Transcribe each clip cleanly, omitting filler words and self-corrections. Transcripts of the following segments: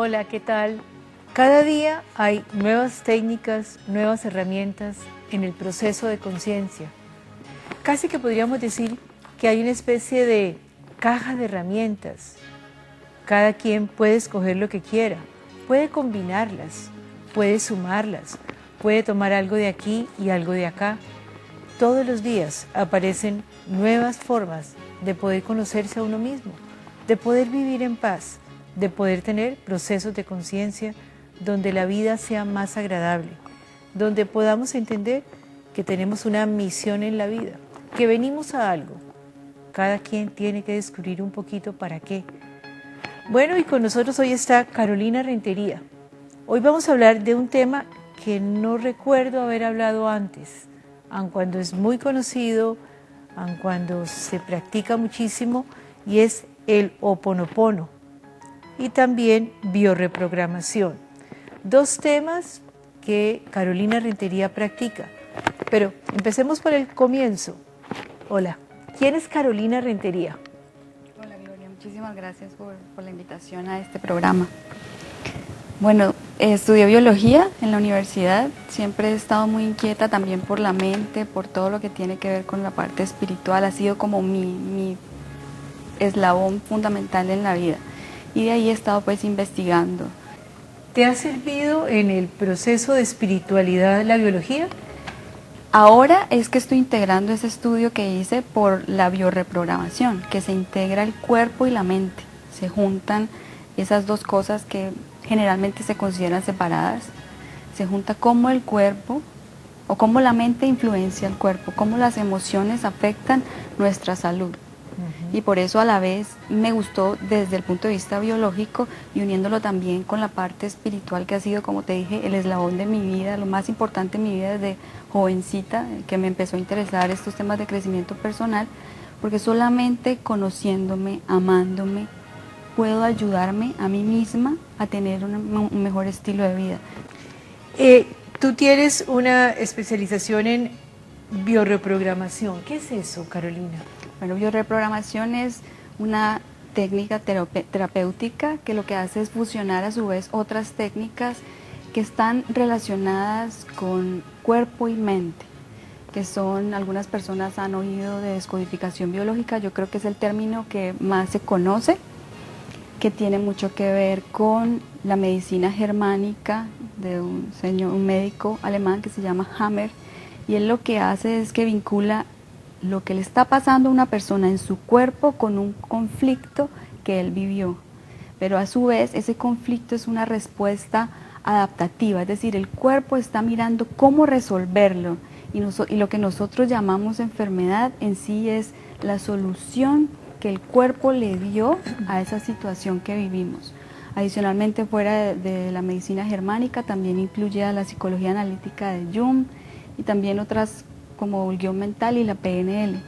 Hola, ¿qué tal? Cada día hay nuevas técnicas, nuevas herramientas en el proceso de conciencia. Casi que podríamos decir que hay una especie de caja de herramientas. Cada quien puede escoger lo que quiera, puede combinarlas, puede sumarlas, puede tomar algo de aquí y algo de acá. Todos los días aparecen nuevas formas de poder conocerse a uno mismo, de poder vivir en paz, de poder tener procesos de conciencia donde la vida sea más agradable, donde podamos entender que tenemos una misión en la vida, que venimos a algo. Cada quien tiene que descubrir un poquito para qué. Bueno, y con nosotros hoy está Carolina Rentería. Hoy vamos a hablar de un tema que no recuerdo haber hablado antes, aun cuando es muy conocido, aun cuando se practica muchísimo, y es el Ho'oponopono y también biorreprogramación. Dos temas que Carolina Rentería practica. Pero empecemos por el comienzo. Hola, ¿quién es Carolina Rentería? Hola Gloria, muchísimas gracias por la invitación a este programa. Bueno, estudié biología en la universidad, siempre he estado muy inquieta también por la mente, por todo lo que tiene que ver con la parte espiritual, ha sido como mi eslabón fundamental en la vida y de ahí he estado pues investigando. ¿Te ha servido en el proceso de espiritualidad la biología? Ahora es que estoy integrando ese estudio que hice por la biorreprogramación, que se integra el cuerpo y la mente, se juntan esas dos cosas que generalmente se consideran separadas, se junta cómo el cuerpo o cómo la mente influencia el cuerpo, cómo las emociones afectan nuestra salud. Y por eso a la vez me gustó desde el punto de vista biológico y uniéndolo también con la parte espiritual que ha sido, como te dije, el eslabón de mi vida, lo más importante en mi vida desde jovencita, que me empezó a interesar estos temas de crecimiento personal, porque solamente conociéndome, amándome, puedo ayudarme a mí misma a tener un mejor estilo de vida. Tú tienes una especialización en biorreprogramación. ¿Qué es eso, Carolina? Bueno, biorreprogramación es una técnica terapéutica que lo que hace es fusionar a su vez otras técnicas que están relacionadas con cuerpo y mente, que son, algunas personas han oído de descodificación biológica, yo creo que es el término que más se conoce, que tiene mucho que ver con la medicina germánica de un médico alemán que se llama Hammer, y él lo que hace es que vincula lo que le está pasando a una persona en su cuerpo con un conflicto que él vivió, pero a su vez ese conflicto es una respuesta adaptativa, es decir, el cuerpo está mirando cómo resolverlo y lo que nosotros llamamos enfermedad en sí es la solución que el cuerpo le dio a esa situación que vivimos. Adicionalmente, fuera de la medicina germánica, también incluye a la psicología analítica de Jung y también otras como el guión mental y la PNL.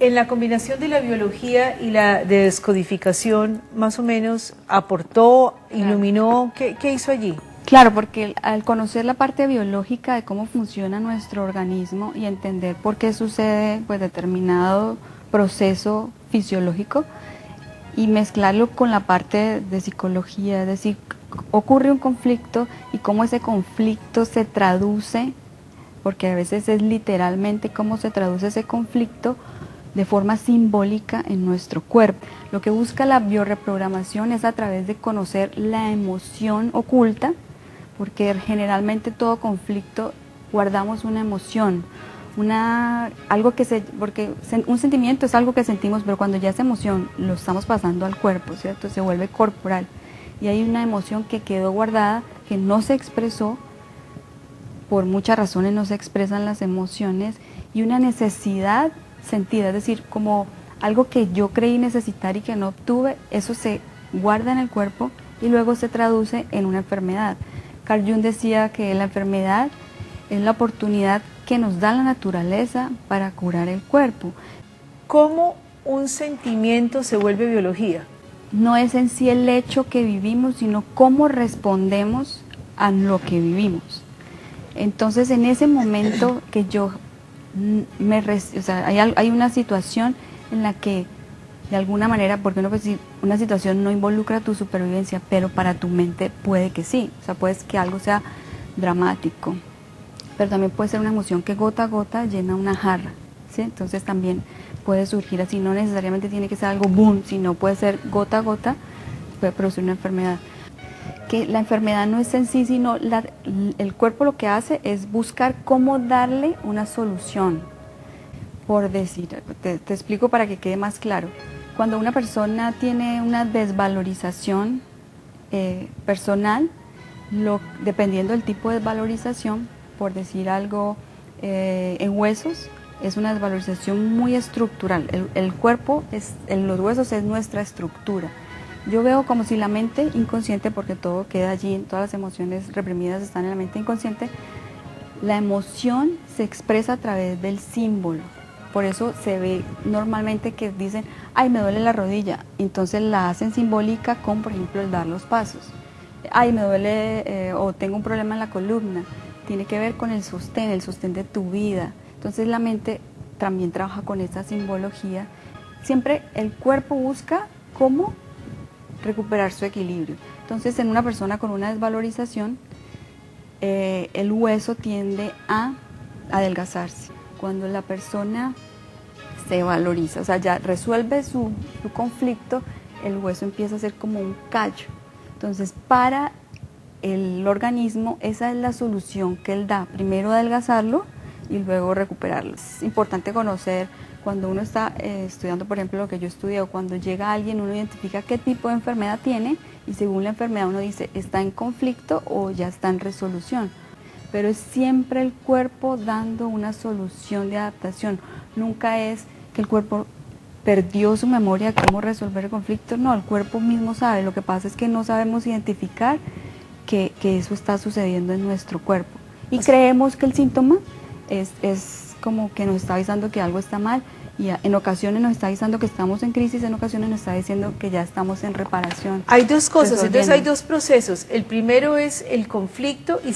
En la combinación de la biología y la de descodificación, más o menos aportó, iluminó, ¿qué hizo allí? Claro, porque al conocer la parte biológica de cómo funciona nuestro organismo y entender por qué sucede pues determinado proceso fisiológico y mezclarlo con la parte de psicología, es decir, ocurre un conflicto y cómo ese conflicto se traduce, porque a veces es literalmente cómo se traduce ese conflicto de forma simbólica en nuestro cuerpo. Lo que busca la biorreprogramación es a través de conocer la emoción oculta, porque generalmente todo conflicto guardamos una emoción, porque un sentimiento es algo que sentimos, pero cuando ya esa emoción lo estamos pasando al cuerpo, ¿cierto? Se vuelve corporal y hay una emoción que quedó guardada, que no se expresó, por muchas razones no se expresan las emociones, y una necesidad sentida, es decir, como algo que yo creí necesitar y que no obtuve, eso se guarda en el cuerpo y luego se traduce en una enfermedad. Carl Jung decía que la enfermedad es la oportunidad que nos da la naturaleza para curar el cuerpo. ¿Cómo un sentimiento se vuelve biología? No es en sí el hecho que vivimos, sino cómo respondemos a lo que vivimos. Entonces, en ese momento que yo hay una situación en la que de alguna manera, porque uno, pues, si una situación no involucra tu supervivencia, pero para tu mente puede que sí, o sea, puede que algo sea dramático, pero también puede ser una emoción que gota a gota llena una jarra, ¿sí? Entonces también puede surgir así, no necesariamente tiene que ser algo boom, sino puede ser gota a gota, puede producir una enfermedad. Que la enfermedad no es en sí, sino el cuerpo lo que hace es buscar cómo darle una solución. Por decir, te explico para que quede más claro. Cuando una persona tiene una desvalorización personal, dependiendo del tipo de desvalorización, por decir algo, en huesos, es una desvalorización muy estructural. El cuerpo, en los huesos es nuestra estructura. Yo veo como si la mente inconsciente, porque todo queda allí, todas las emociones reprimidas están en la mente inconsciente, la emoción se expresa a través del símbolo. Por eso se ve normalmente que dicen, ay, me duele la rodilla, entonces la hacen simbólica con, por ejemplo, el dar los pasos. Ay, me duele o tengo un problema en la columna, tiene que ver con el sostén de tu vida. Entonces la mente también trabaja con esa simbología. Siempre el cuerpo busca cómo recuperar su equilibrio. Entonces en una persona con una desvalorización, el hueso tiende a adelgazarse. Cuando la persona se valoriza, o sea, ya resuelve su conflicto, el hueso empieza a ser como un callo. Entonces, para el organismo, esa es la solución que él da. Primero adelgazarlo y luego recuperarlo. Es importante conocer, cuando uno está estudiando, por ejemplo, lo que yo estudié, o cuando llega alguien, uno identifica qué tipo de enfermedad tiene y según la enfermedad uno dice, ¿está en conflicto o ya está en resolución? Pero es siempre el cuerpo dando una solución de adaptación. Nunca es que el cuerpo perdió su memoria de cómo resolver el conflicto. No, el cuerpo mismo sabe. Lo que pasa es que no sabemos identificar que eso está sucediendo en nuestro cuerpo. Y creemos que el síntoma es como que nos está avisando que algo está mal. Y en ocasiones nos está avisando que estamos en crisis, en ocasiones nos está diciendo que ya estamos en reparación. Hay dos cosas, entonces hay dos procesos. El primero es el conflicto y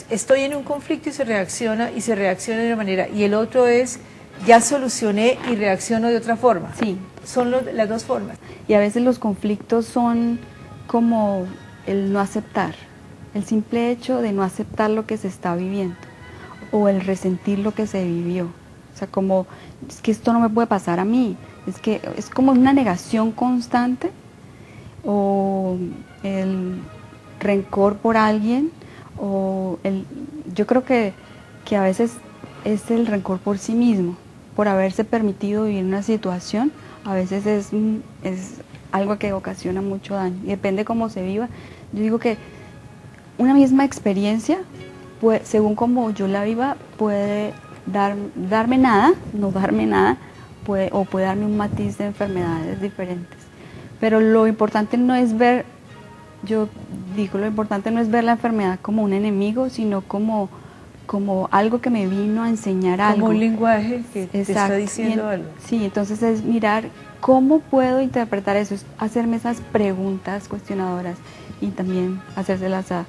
estoy en un conflicto y se reacciona de una manera. Y el otro es ya solucioné y reacciono de otra forma. Sí. Son las dos formas. Y a veces los conflictos son como el no aceptar, el simple hecho de no aceptar lo que se está viviendo o el resentir lo que se vivió. O sea, como, es que esto no me puede pasar a mí, es que es como una negación constante o el rencor por alguien o yo creo que a veces es el rencor por sí mismo, por haberse permitido vivir una situación, a veces es algo que ocasiona mucho daño y depende cómo se viva. Yo digo que una misma experiencia, según como yo la viva, puede darme nada, no darme nada, puede darme un matiz de enfermedades diferentes. Pero lo importante no es ver, yo digo, lo importante no es ver la enfermedad como un enemigo, sino como algo que me vino a enseñar algo. Como un lenguaje que te está diciendo algo. Sí, entonces es mirar cómo puedo interpretar eso, es hacerme esas preguntas cuestionadoras y también hacérselas a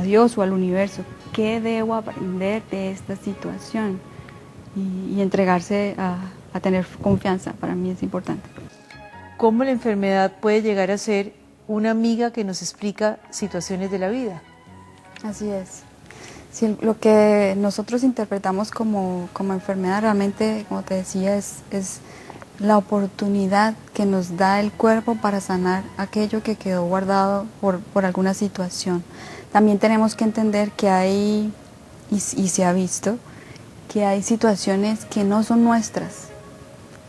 Dios o al universo. ¿Qué debo aprender de esta situación? Y entregarse a tener confianza, para mí es importante. ¿Cómo la enfermedad puede llegar a ser una amiga que nos explica situaciones de la vida? Así es. Sí, lo que nosotros interpretamos como enfermedad realmente, como te decía, es la oportunidad que nos da el cuerpo para sanar aquello que quedó guardado por alguna situación. También tenemos que entender que hay, y se ha visto, que hay situaciones que no son nuestras,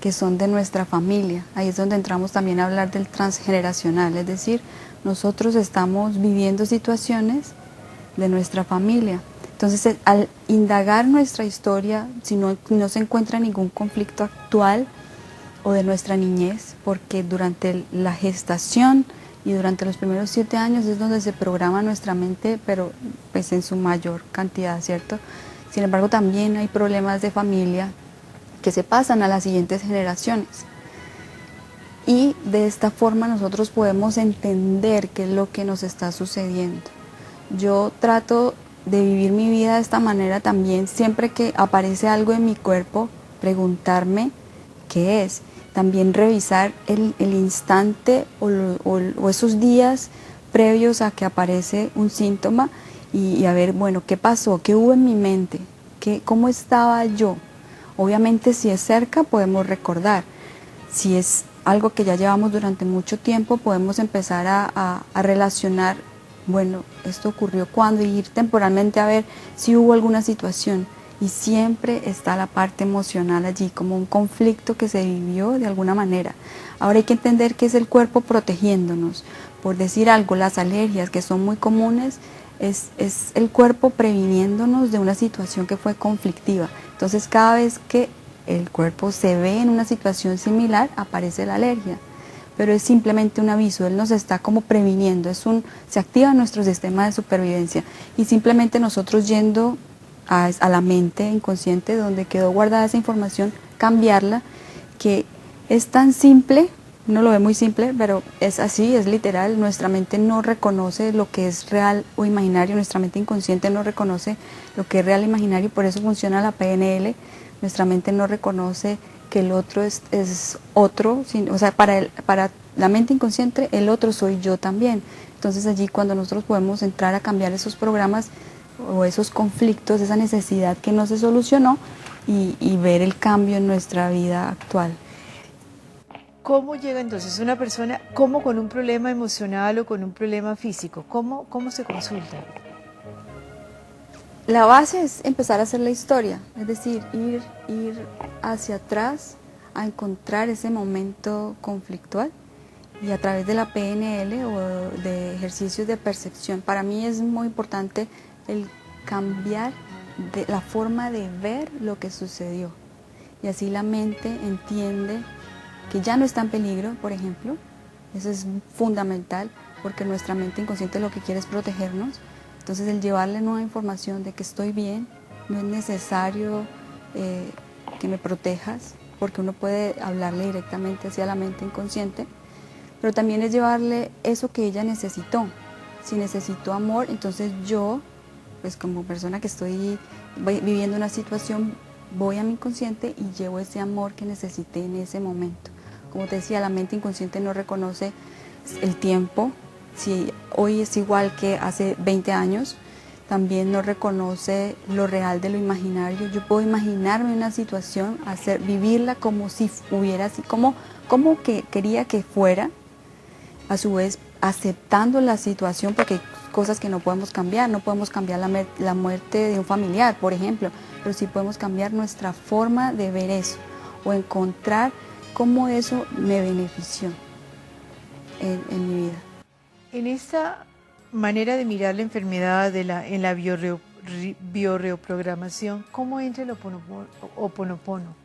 que son de nuestra familia. Ahí es donde entramos también a hablar del transgeneracional, es decir, nosotros estamos viviendo situaciones de nuestra familia. Entonces, al indagar nuestra historia, si no se encuentra ningún conflicto actual o de nuestra niñez, porque durante la gestación y durante los primeros 7 años es donde se programa nuestra mente, pero pues en su mayor cantidad, ¿cierto? Sin embargo, también hay problemas de familia que se pasan a las siguientes generaciones. Y de esta forma nosotros podemos entender qué es lo que nos está sucediendo. Yo trato de vivir mi vida de esta manera también, siempre que aparece algo en mi cuerpo, preguntarme qué es. También revisar el instante o esos días previos a que aparece un síntoma y a ver, bueno, ¿qué pasó? ¿Qué hubo en mi mente? ¿Cómo estaba yo? Obviamente si es cerca podemos recordar, si es algo que ya llevamos durante mucho tiempo podemos empezar a relacionar, bueno, esto ocurrió cuando, y ir temporalmente a ver si hubo alguna situación. Y siempre está la parte emocional allí, como un conflicto que se vivió de alguna manera. Ahora hay que entender que es el cuerpo protegiéndonos. Por decir algo, las alergias, que son muy comunes, es el cuerpo previniéndonos de una situación que fue conflictiva. Entonces cada vez que el cuerpo se ve en una situación similar, aparece la alergia. Pero es simplemente un aviso, él nos está como previniendo, se activa nuestro sistema de supervivencia. Y simplemente nosotros yendo a la mente inconsciente donde quedó guardada esa información, cambiarla, que es tan simple, uno lo ve muy simple, pero es así, es literal. Nuestra mente no reconoce lo que es real o imaginario, nuestra mente inconsciente no reconoce lo que es real e imaginario, por eso funciona la PNL. Nuestra mente no reconoce que el otro es otro, o sea, para la mente inconsciente el otro soy yo también. Entonces allí cuando nosotros podemos entrar a cambiar esos programas o esos conflictos, esa necesidad que no se solucionó y ver el cambio en nuestra vida actual. ¿Cómo llega entonces una persona, como con un problema emocional o con un problema físico? ¿Cómo se consulta? La base es empezar a hacer la historia, es decir, ir hacia atrás a encontrar ese momento conflictual y a través de la PNL o de ejercicios de percepción. Para mí es muy importante el cambiar de la forma de ver lo que sucedió y así la mente entiende que ya no está en peligro, por ejemplo. Eso es fundamental porque nuestra mente inconsciente lo que quiere es protegernos. Entonces el llevarle nueva información de que estoy bien, no es necesario que me protejas, porque uno puede hablarle directamente hacia la mente inconsciente, pero también es llevarle eso que ella necesitó. Si necesitó amor, entonces yo, pues como persona que estoy viviendo una situación, voy a mi inconsciente y llevo ese amor que necesité en ese momento. Como te decía, la mente inconsciente no reconoce el tiempo, si hoy es igual que hace 20 años, también no reconoce lo real de lo imaginario. Yo puedo imaginarme una situación, vivirla como si hubiera, como que quería que fuera, a su vez aceptando la situación, porque hay cosas que no podemos cambiar la muerte de un familiar, por ejemplo, pero sí podemos cambiar nuestra forma de ver eso, o encontrar cómo eso me benefició en mi vida. En esta manera de mirar la enfermedad en la bioreprogramación, ¿cómo entra el Ho'oponopono?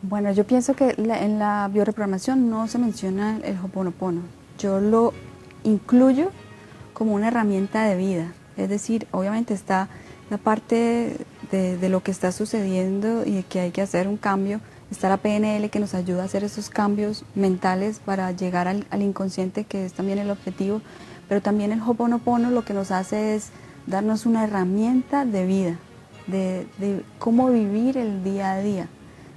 Bueno, yo pienso que en la bioreprogramación no se menciona el Ho'oponopono. Yo lo incluyo como una herramienta de vida. Es decir, obviamente está la parte de lo que está sucediendo y de que hay que hacer un cambio. Está la PNL que nos ayuda a hacer esos cambios mentales para llegar al inconsciente, que es también el objetivo. Pero también el Ho'oponopono lo que nos hace es darnos una herramienta de vida, de cómo vivir el día a día,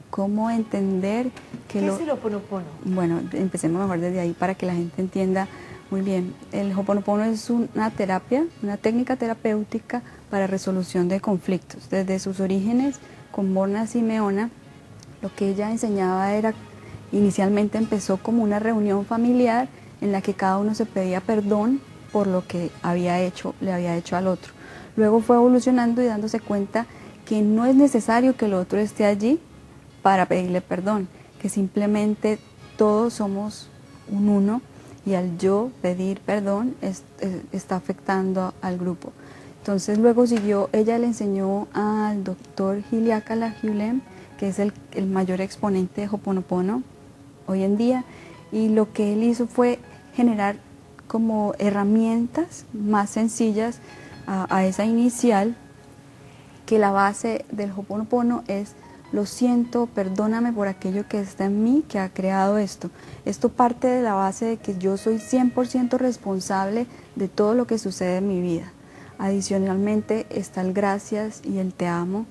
cómo entender que ¿Qué es el Ho'oponopono? Bueno, empecemos mejor desde ahí para que la gente entienda muy bien. El Ho'oponopono es una terapia, una técnica terapéutica para resolución de conflictos. Desde sus orígenes con Morna Simeona, lo que ella enseñaba era, inicialmente empezó como una reunión familiar en la que cada uno se pedía perdón por lo que le había hecho al otro. Luego fue evolucionando y dándose cuenta que no es necesario que el otro esté allí para pedirle perdón, que simplemente todos somos un uno y al yo pedir perdón está afectando al grupo. Entonces luego ella le enseñó al doctor Hiliakala Hyulem, que es el mayor exponente de Ho'oponopono hoy en día, y lo que él hizo fue generar como herramientas más sencillas a esa inicial, que la base del Ho'oponopono es: lo siento, perdóname por aquello que está en mí que ha creado esto. Esto parte de la base de que yo soy 100% responsable de todo lo que sucede en mi vida. Adicionalmente está el gracias y el te amo.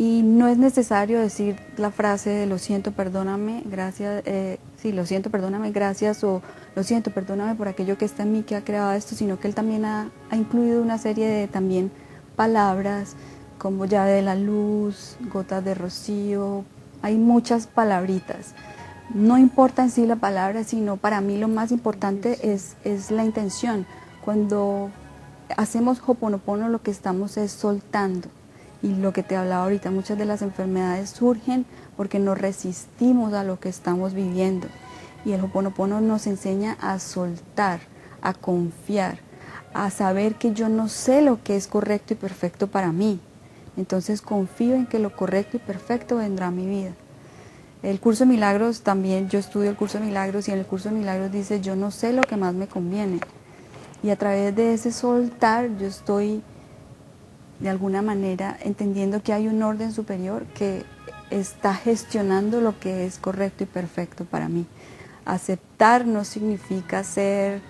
Y no es necesario decir la frase de lo siento, perdóname, gracias, sí, lo siento, perdóname, gracias, o lo siento, perdóname por aquello que está en mí que ha creado esto, sino que él también ha incluido una serie de también palabras como llave de la luz, gotas de rocío, hay muchas palabritas. No importa en sí la palabra, sino para mí lo más importante es la intención. Cuando hacemos Ho'oponopono lo que estamos es soltando. Y lo que te hablaba ahorita, muchas de las enfermedades surgen porque nos resistimos a lo que estamos viviendo. Y el Ho'oponopono nos enseña a soltar, a confiar, a saber que yo no sé lo que es correcto y perfecto para mí. Entonces confío en que lo correcto y perfecto vendrá a mi vida. El curso de milagros también, yo estudio el curso de milagros y en el curso de milagros dice yo no sé lo que más me conviene. Y a través de ese soltar yo estoy de alguna manera entendiendo que hay un orden superior que está gestionando lo que es correcto y perfecto para mí. Aceptar no significa ser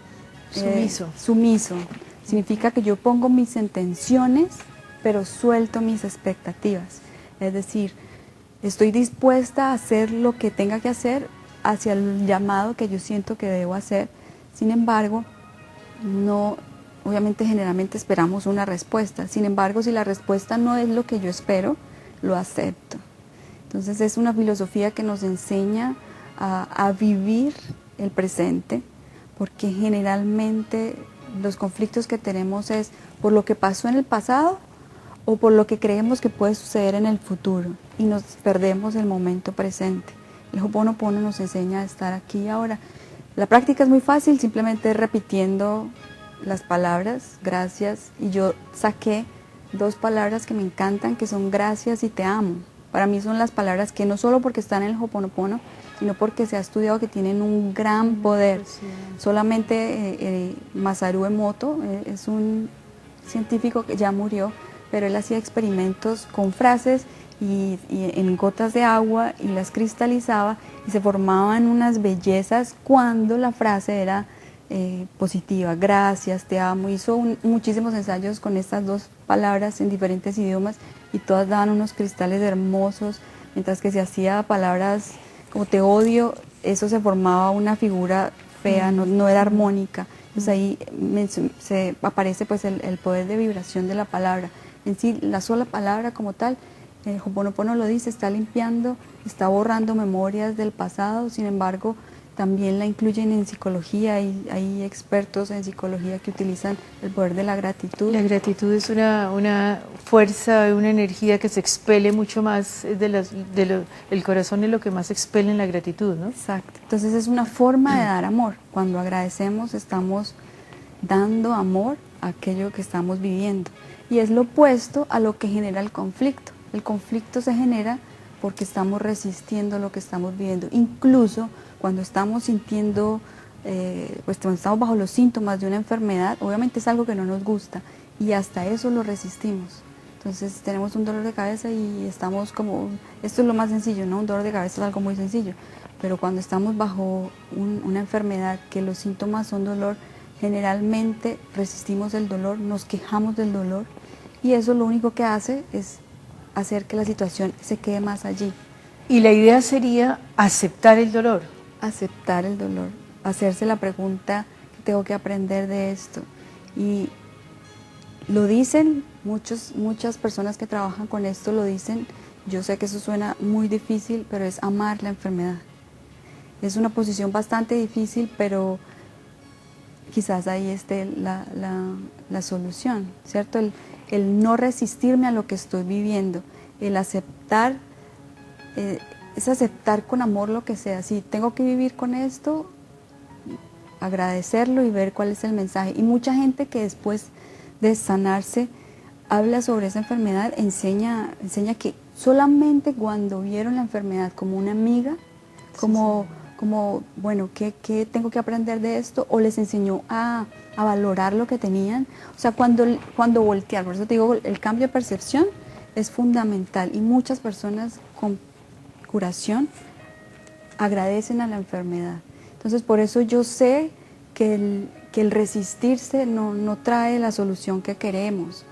sumiso, significa que yo pongo mis intenciones, pero suelto mis expectativas. Es decir, estoy dispuesta a hacer lo que tenga que hacer hacia el llamado que yo siento que debo hacer. Sin embargo, no, obviamente generalmente esperamos una respuesta. Sin embargo, si la respuesta no es lo que yo espero, lo acepto. Entonces es una filosofía que nos enseña a vivir el presente, porque generalmente los conflictos que tenemos es por lo que pasó en el pasado o por lo que creemos que puede suceder en el futuro y nos perdemos el momento presente. El Ho'oponopono nos enseña a estar aquí y ahora. La práctica es muy fácil, simplemente repitiendo las palabras, gracias, y yo saqué 2 palabras que me encantan, que son gracias y te amo. Para mí son las palabras que no solo porque están en el Ho'oponopono, sino porque se ha estudiado que tienen un gran poder. Solamente Masaru Emoto es un científico que ya murió, pero él hacía experimentos con frases y en gotas de agua y las cristalizaba y se formaban unas bellezas cuando la frase era positiva, gracias, te amo. Hizo muchísimos ensayos con estas 2 palabras en diferentes idiomas y todas daban unos cristales hermosos, mientras que si hacía palabras como te odio, eso se formaba una figura fea, no era armónica. Entonces ahí se aparece pues el poder de vibración de la palabra. En sí, la sola palabra como tal, el Ho'oponopono lo dice, está limpiando, está borrando memorias del pasado. Sin embargo, también la incluyen en psicología y hay expertos en psicología que utilizan el poder de la gratitud. La gratitud es una fuerza, una energía que se expele mucho más, el corazón es lo que más expele en la gratitud, ¿no? Exacto, entonces es una forma de dar amor. Cuando agradecemos estamos dando amor a aquello que estamos viviendo y es lo opuesto a lo que genera el conflicto. El conflicto se genera porque estamos resistiendo lo que estamos viviendo, incluso cuando estamos sintiendo, pues cuando estamos bajo los síntomas de una enfermedad, obviamente es algo que no nos gusta y hasta eso lo resistimos. Entonces tenemos un dolor de cabeza y estamos como, esto es lo más sencillo, ¿no? Un dolor de cabeza es algo muy sencillo, pero cuando estamos bajo una enfermedad que los síntomas son dolor, generalmente resistimos el dolor, nos quejamos del dolor y eso lo único que hace es hacer que la situación se quede más allí. Y la idea sería aceptar el dolor. Aceptar el dolor, hacerse la pregunta, ¿qué tengo que aprender de esto? Y lo dicen, muchas personas que trabajan con esto lo dicen, yo sé que eso suena muy difícil, pero es amar la enfermedad. Es una posición bastante difícil, pero quizás ahí esté la solución, ¿cierto? El no resistirme a lo que estoy viviendo, el aceptar, es aceptar con amor lo que sea. Si tengo que vivir con esto, agradecerlo y ver cuál es el mensaje. Y mucha gente que después de sanarse habla sobre esa enfermedad, enseña que solamente cuando vieron la enfermedad como una amiga, como bueno, ¿qué tengo que aprender de esto? O les enseñó a valorar lo que tenían. O sea, cuando voltear, por eso te digo, el cambio de percepción es fundamental y muchas personas con curación agradecen a la enfermedad. Entonces, por eso yo sé que el resistirse no trae la solución que queremos.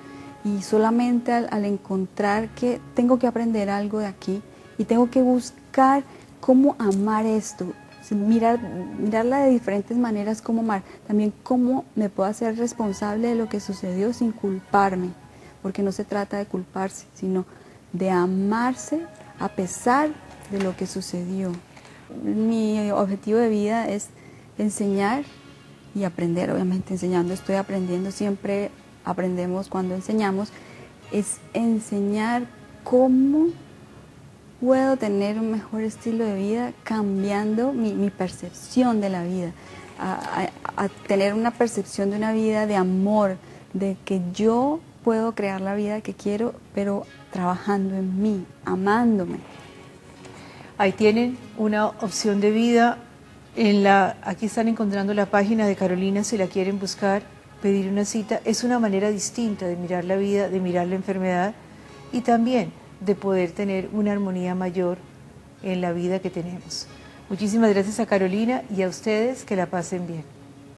y solamente al encontrar que tengo que aprender algo de aquí y tengo que buscar cómo amar esto, mirarla de diferentes maneras, cómo amar, también cómo me puedo hacer responsable de lo que sucedió sin culparme, porque no se trata de culparse, sino de amarse a pesar de lo que sucedió. Mi objetivo de vida es enseñar y aprender, obviamente enseñando estoy aprendiendo, siempre aprendemos cuando enseñamos, es enseñar cómo puedo tener un mejor estilo de vida cambiando mi percepción de la vida, a tener una percepción de una vida de amor, de que yo puedo crear la vida que quiero, pero trabajando en mí, amándome. Ahí tienen una opción de vida. Aquí están encontrando la página de Carolina si la quieren buscar, pedir una cita. Es una manera distinta de mirar la vida, de mirar la enfermedad y también de poder tener una armonía mayor en la vida que tenemos. Muchísimas gracias a Carolina y a ustedes, que la pasen bien.